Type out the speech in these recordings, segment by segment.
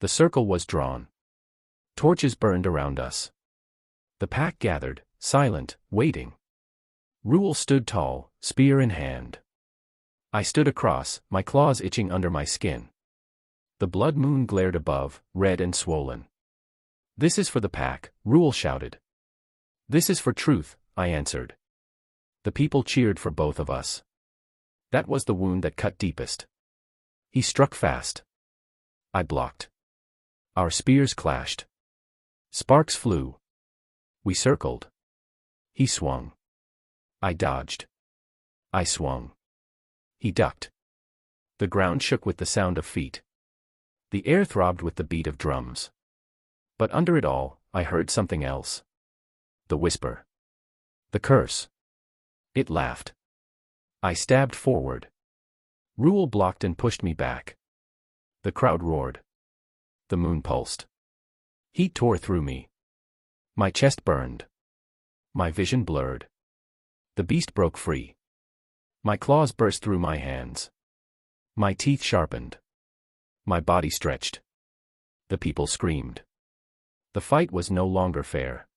The circle was drawn. Torches burned around us. The pack gathered, silent, waiting. Rule stood tall, spear in hand. I stood across, my claws itching under my skin. The blood moon glared above, red and swollen. "This is for the pack," Rule shouted. "This is for truth," I answered. The people cheered for both of us. That was the wound that cut deepest. He struck fast. I blocked. Our spears clashed. Sparks flew. We circled. He swung. I dodged. I swung. He ducked. The ground shook with the sound of feet. The air throbbed with the beat of drums. But under it all, I heard something else. The whisper. The curse. It laughed. I stabbed forward. Rule blocked and pushed me back. The crowd roared. The moon pulsed. Heat tore through me. My chest burned. My vision blurred. The beast broke free. My claws burst through my hands. My teeth sharpened. My body stretched. The people screamed. The fight was no longer fair.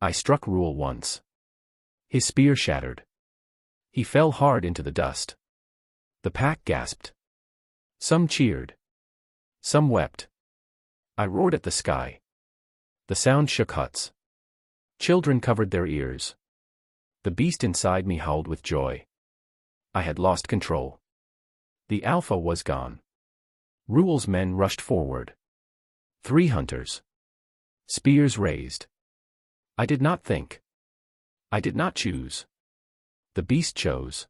I struck Rule once. His spear shattered. He fell hard into the dust. The pack gasped. Some cheered. Some wept. I roared at the sky. The sound shook huts. Children covered their ears. The beast inside me howled with joy. I had lost control. The alpha was gone. Rule's men rushed forward. 3 hunters. Spears raised. I did not think. I did not choose. The beast chose.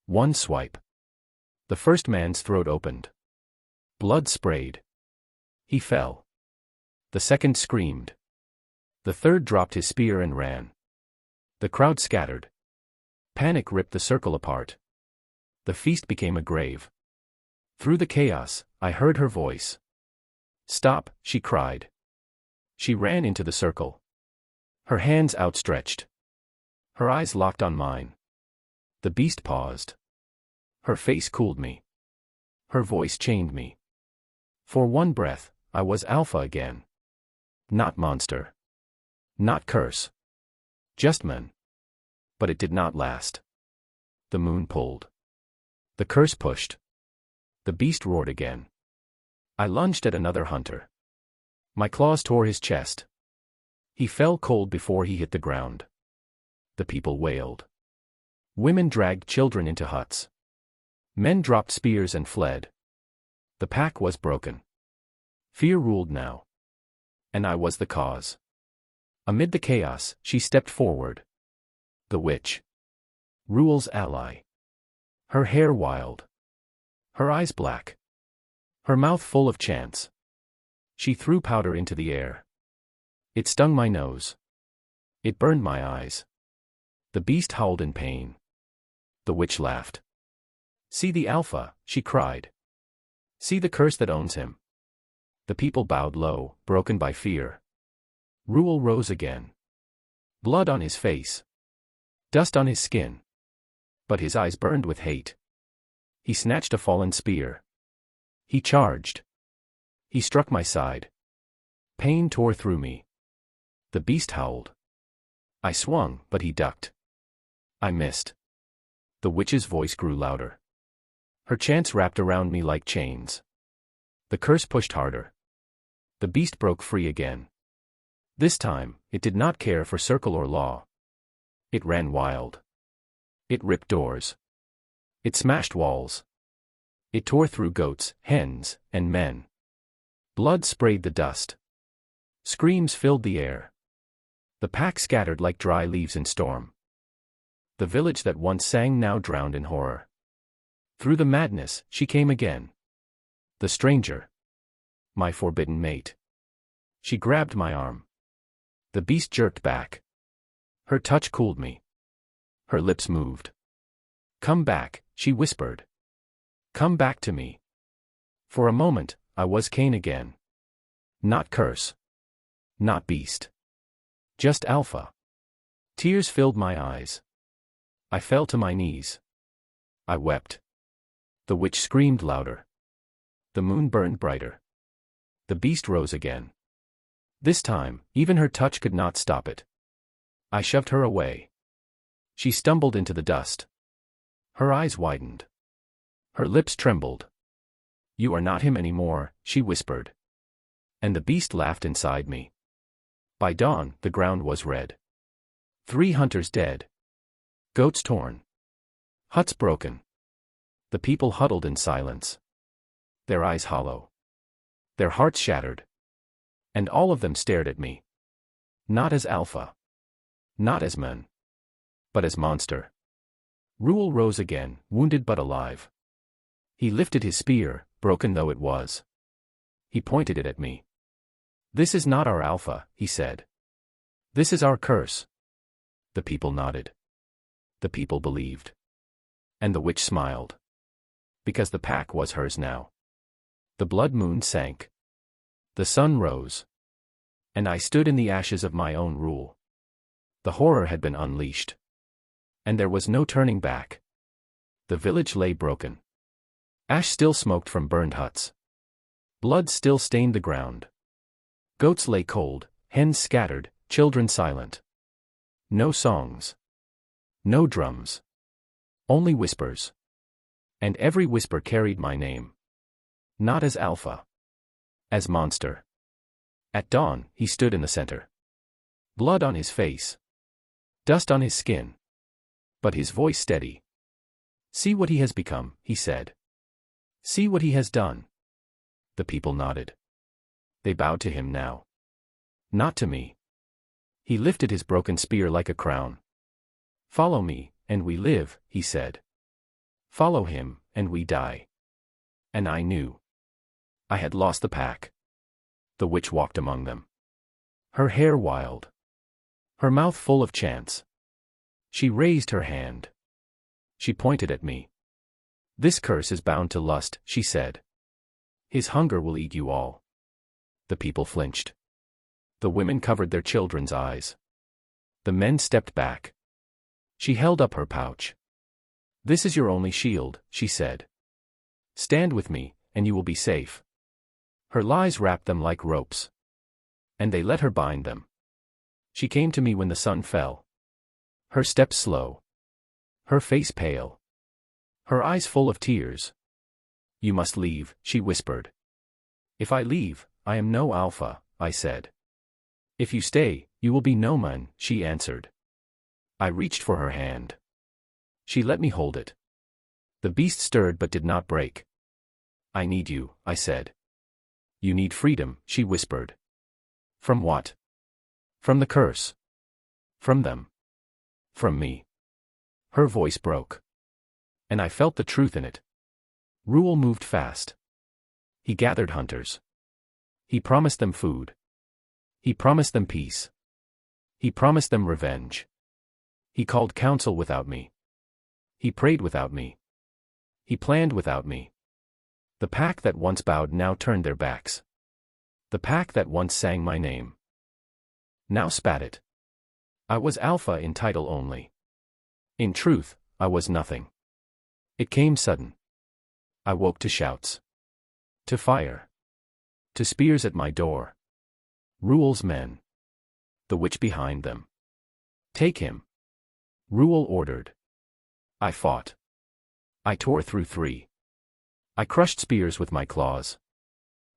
One swipe. The first man's throat opened. Blood sprayed. He fell. The second screamed. The third dropped his spear and ran. The crowd scattered. Panic ripped the circle apart. The feast became a grave. Through the chaos, I heard her voice. "Stop," she cried. She ran into the circle. Her hands outstretched. Her eyes locked on mine. The beast paused. Her face cooled me. Her voice chained me. For one breath, I was alpha again. Not monster. Not curse. Just man. But it did not last. The moon pulled. The curse pushed. The beast roared again. I lunged at another hunter. My claws tore his chest. He fell cold before he hit the ground. The people wailed. Women dragged children into huts. Men dropped spears and fled. The pack was broken. Fear ruled now. And I was the cause. Amid the chaos, she stepped forward. The witch. Rule's ally. Her hair wild. Her eyes black. Her mouth full of chants. She threw powder into the air. It stung my nose. It burned my eyes. The beast howled in pain. The witch laughed. "See the alpha," she cried. "See the curse that owns him." The people bowed low, broken by fear. Rule rose again. Blood on his face. Dust on his skin. But his eyes burned with hate. He snatched a fallen spear. He charged. He struck my side. Pain tore through me. The beast howled. I swung, but he ducked. I missed. The witch's voice grew louder. Her chants wrapped around me like chains. The curse pushed harder. The beast broke free again. This time, it did not care for circle or law. It ran wild. It ripped doors. It smashed walls. It tore through goats, hens, and men. Blood sprayed the dust. Screams filled the air. The pack scattered like dry leaves in storm. The village that once sang now drowned in horror. Through the madness, she came again. The stranger. My forbidden mate. She grabbed my arm. The beast jerked back. Her touch cooled me. Her lips moved. "Come back," she whispered. "Come back to me." For a moment, I was Kain again. Not curse. Not beast. Just alpha. Tears filled my eyes. I fell to my knees. I wept. The witch screamed louder. The moon burned brighter. The beast rose again. This time, even her touch could not stop it. I shoved her away. She stumbled into the dust. Her eyes widened. Her lips trembled. "You are not him anymore," she whispered. And the beast laughed inside me. By dawn, the ground was red. 3 hunters dead. Goats torn. Huts broken. The people huddled in silence. Their eyes hollow. Their hearts shattered. And all of them stared at me. Not as Alpha. Not as man. But as monster. Ruel rose again, wounded but alive. He lifted his spear, broken though it was. He pointed it at me. "This is not our Alpha," he said. "This is our curse." The people nodded. The people believed. And the witch smiled. Because the pack was hers now. The blood moon sank. The sun rose. And I stood in the ashes of my own rule. The horror had been unleashed. And there was no turning back. The village lay broken. Ash still smoked from burned huts. Blood still stained the ground. Goats lay cold, hens scattered, children silent. No songs. No drums. Only whispers. And every whisper carried my name. Not as Alpha. As monster. At dawn, he stood in the center. Blood on his face. Dust on his skin. But his voice steady. "See what he has become," he said. "See what he has done." The people nodded. They bowed to him now. Not to me. He lifted his broken spear like a crown. "Follow me, and we live," he said. "Follow him, and we die." And I knew. I had lost the pack. The witch walked among them. Her hair wild. Her mouth full of chants. She raised her hand. She pointed at me. "This curse is bound to lust," she said. "His hunger will eat you all." The people flinched. The women covered their children's eyes. The men stepped back. She held up her pouch. "This is your only shield," she said. "Stand with me, and you will be safe." Her lies wrapped them like ropes. And they let her bind them. She came to me when the sun fell. Her steps slow. Her face pale. Her eyes full of tears. "You must leave," she whispered. "If I leave, I am no Alpha," I said. "If you stay, you will be no man," she answered. I reached for her hand. She let me hold it. The beast stirred but did not break. "I need you," I said. "You need freedom," she whispered. "From what?" "From the curse." "From them." "From me." Her voice broke. And I felt the truth in it. Ruel moved fast. He gathered hunters. He promised them food. He promised them peace. He promised them revenge. He called counsel without me. He prayed without me. He planned without me. The pack that once bowed now turned their backs. The pack that once sang my name now spat it. I was Alpha in title only. In truth, I was nothing. It came sudden. I woke to shouts. To fire. To spears at my door. Ruel's men. The witch behind them. "Take him." Ruel ordered. I fought. I tore through 3. I crushed spears with my claws.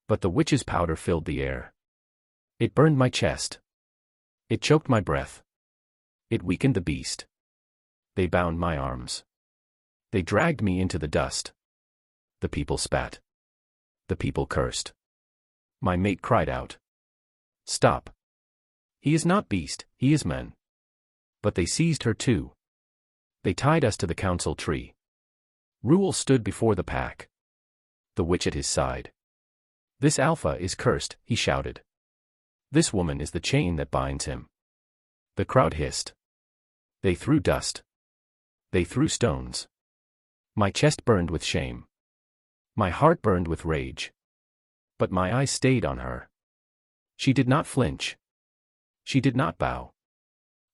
But the witch's powder filled the air. It burned my chest. It choked my breath. It weakened the beast. They bound my arms. They dragged me into the dust. The people spat. The people cursed. My mate cried out. "Stop. He is not beast, he is man." But they seized her too. They tied us to the council tree. Ruel stood before the pack. The witch at his side. "This Alpha is cursed," he shouted. "This woman is the chain that binds him." The crowd hissed. They threw dust. They threw stones. My chest burned with shame. My heart burned with rage. But my eyes stayed on her. She did not flinch. She did not bow.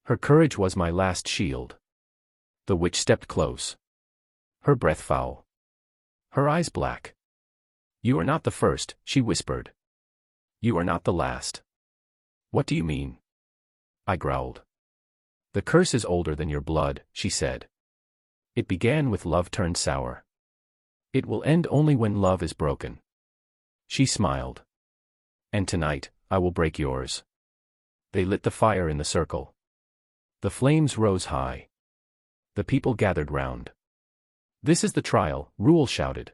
Her courage was my last shield. The witch stepped close. Her breath foul. Her eyes black. "You are not the first," she whispered. You are not the last. What do you mean? I growled. The curse is older than your blood, she said. It began with love turned sour. It will end only when love is broken. She smiled. And tonight, I will break yours. They lit the fire in the circle. The flames rose high. The people gathered round. This is the trial, Rule shouted.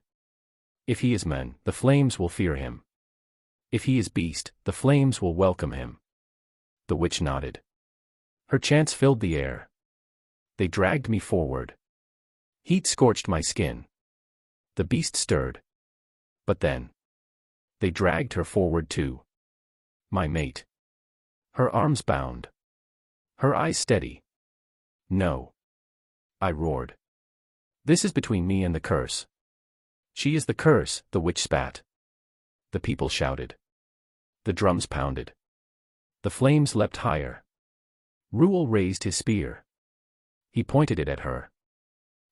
If he is man, the flames will fear him. If he is beast, the flames will welcome him. The witch nodded. Her chants filled the air. They dragged me forward. Heat scorched my skin. The beast stirred. But then, they dragged her forward too. My mate. Her arms bound. Her eyes steady. No. I roared. This is between me and the curse. She is the curse, the witch spat. The people shouted. The drums pounded. The flames leapt higher. Rule raised his spear. He pointed it at her.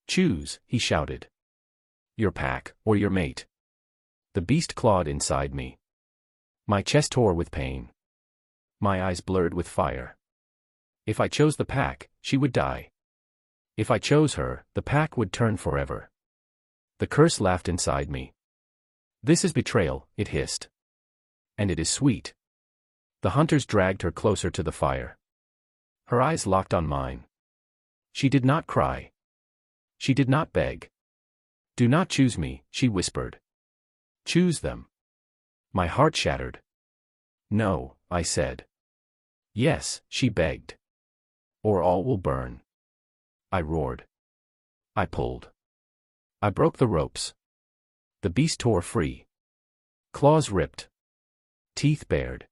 Choose, he shouted. Your pack, or your mate. The beast clawed inside me. My chest tore with pain. My eyes blurred with fire. If I chose the pack, she would die. If I chose her, the pack would turn forever. The curse laughed inside me. This is betrayal, it hissed. And it is sweet. The hunters dragged her closer to the fire. Her eyes locked on mine. She did not cry. She did not beg. Do not choose me, she whispered. Choose them. My heart shattered. No, I said. Yes, she begged. Or all will burn. I roared. I pulled. I broke the ropes. The beast tore free. Claws ripped. Teeth bared.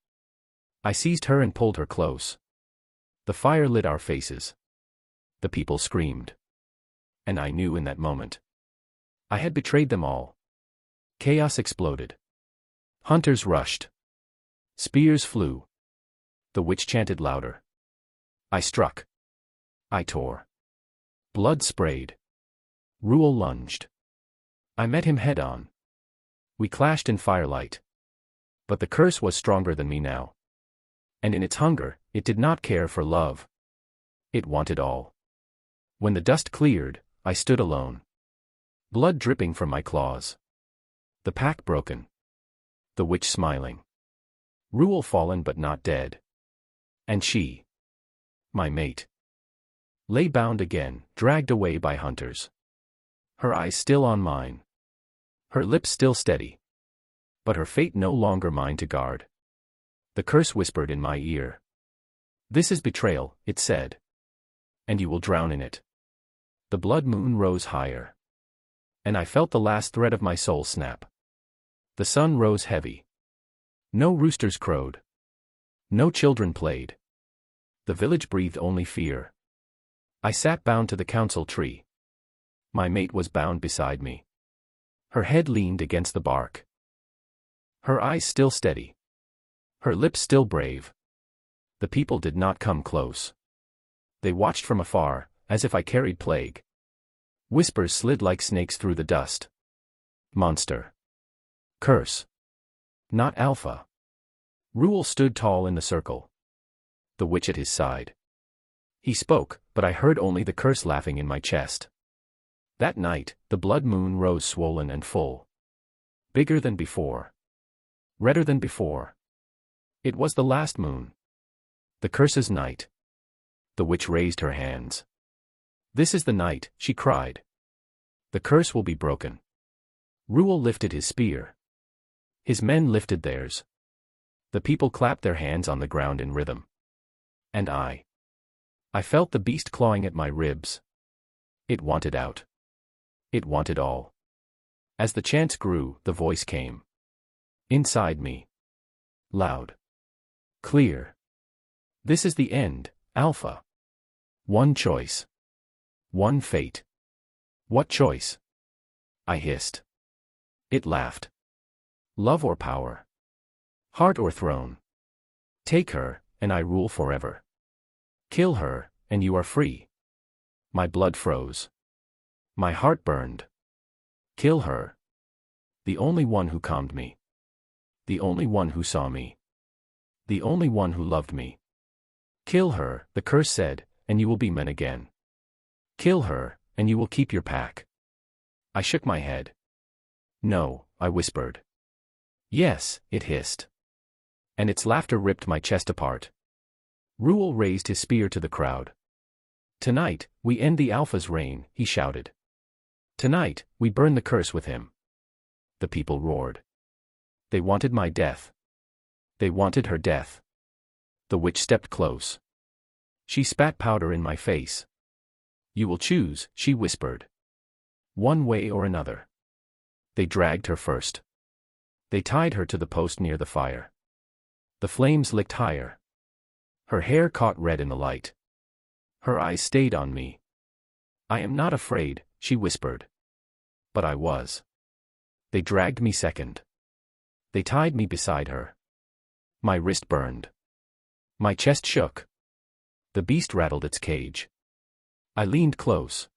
I seized her and pulled her close. The fire lit our faces. The people screamed. And I knew in that moment. I had betrayed them all. Chaos exploded. Hunters rushed. Spears flew. The witch chanted louder. I struck. I tore. Blood sprayed. Rule lunged. I met him head-on. We clashed in firelight. But the curse was stronger than me now. And in its hunger, it did not care for love. It wanted all. When the dust cleared, I stood alone. Blood dripping from my claws. The pack broken. The witch smiling. Rule fallen but not dead. And she, my mate, lay bound again, dragged away by hunters. Her eyes still on mine. Her lips still steady. But her fate no longer mine to guard. The curse whispered in my ear. This is betrayal, it said. And you will drown in it. The blood moon rose higher. And I felt the last thread of my soul snap. The sun rose heavy. No roosters crowed. No children played. The village breathed only fear. I sat bound to the council tree. My mate was bound beside me. Her head leaned against the bark. Her eyes still steady. Her lips still brave. The people did not come close. They watched from afar, as if I carried plague. Whispers slid like snakes through the dust. Monster. Curse. Not Alpha. Rule stood tall in the circle. The witch at his side. He spoke, but I heard only the curse laughing in my chest. That night, the blood moon rose swollen and full. Bigger than before. Redder than before. It was the last moon. The curse's night. The witch raised her hands. This is the night, she cried. The curse will be broken. Rule lifted his spear. His men lifted theirs. The people clapped their hands on the ground in rhythm. And I felt the beast clawing at my ribs. It wanted out. It wanted all. As the chants grew, the voice came. Inside me. Loud. Clear. This is the end, Alpha. One choice. One fate. What choice? I hissed. It laughed. Love or power? Heart or throne? Take her, and I rule forever. Kill her, and you are free. My blood froze. My heart burned. Kill her. The only one who calmed me. The only one who saw me. The only one who loved me. Kill her, the curse said, and you will be men again. Kill her, and you will keep your pack. I shook my head. No, I whispered. Yes, it hissed. And its laughter ripped my chest apart. Ruel raised his spear to the crowd. Tonight, we end the Alpha's reign, he shouted. Tonight, we burn the curse with him. The people roared. They wanted my death. They wanted her death. The witch stepped close. She spat powder in my face. You will choose, she whispered. One way or another. They dragged her first. They tied her to the post near the fire. The flames licked higher. Her hair caught red in the light. Her eyes stayed on me. I am not afraid, she whispered. But I was. They dragged me second. They tied me beside her. My wrist burned. My chest shook. The beast rattled its cage. I leaned close.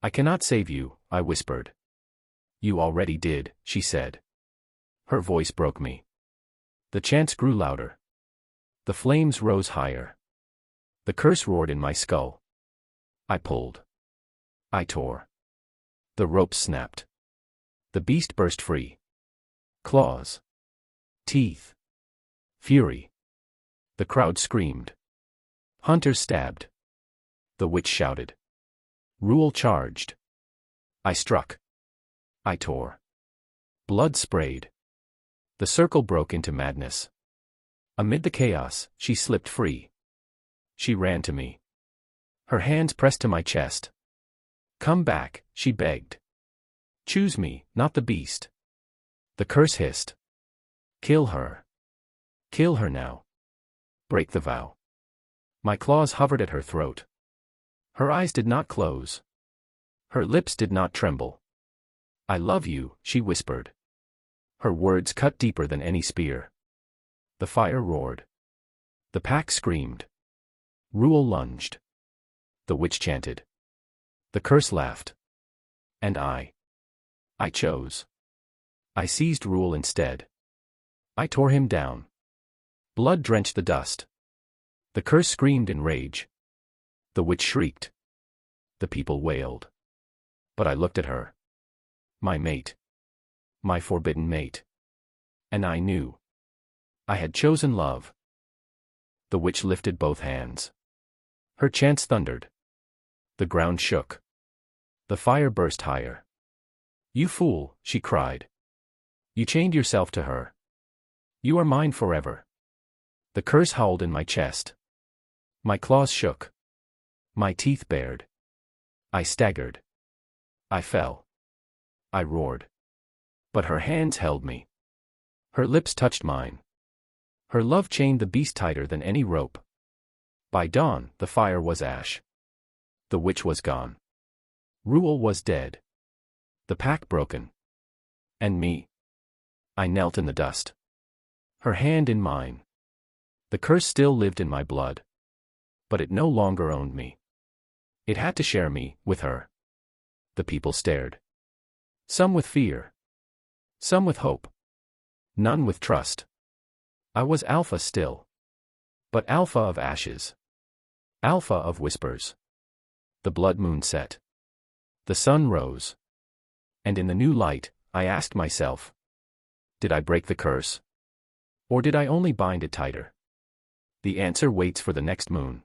I cannot save you, I whispered. You already did, she said. Her voice broke me. The chants grew louder. The flames rose higher. The curse roared in my skull. I pulled. I tore. The ropes snapped. The beast burst free. Claws. Teeth. Fury. The crowd screamed. Hunters stabbed. The witch shouted. Ruel charged. I struck. I tore. Blood sprayed. The circle broke into madness. Amid the chaos, she slipped free. She ran to me. Her hands pressed to my chest. Come back, she begged. Choose me, not the beast. The curse hissed. Kill her. Kill her now. Break the vow. My claws hovered at her throat. Her eyes did not close. Her lips did not tremble. I love you, she whispered. Her words cut deeper than any spear. The fire roared. The pack screamed. Ruel lunged. The witch chanted. The curse laughed. And I chose. I seized Ruel instead. I tore him down. Blood drenched the dust. The curse screamed in rage. The witch shrieked. The people wailed. But I looked at her. My mate. My forbidden mate. And I knew. I had chosen love. The witch lifted both hands. Her chants thundered. The ground shook. The fire burst higher. You fool, she cried. You chained yourself to her. You are mine forever. The curse howled in my chest. My claws shook. My teeth bared. I staggered. I fell. I roared. But her hands held me. Her lips touched mine. Her love chained the beast tighter than any rope. By dawn, the fire was ash. The witch was gone. Ruel was dead. The pack broken. And me. I knelt in the dust. Her hand in mine. The curse still lived in my blood. But it no longer owned me. It had to share me with her. The people stared. Some with fear. Some with hope. None with trust. I was Alpha still. But Alpha of ashes. Alpha of whispers. The blood moon set. The sun rose. And in the new light, I asked myself, did I break the curse? Or did I only bind it tighter? The answer waits for the next moon.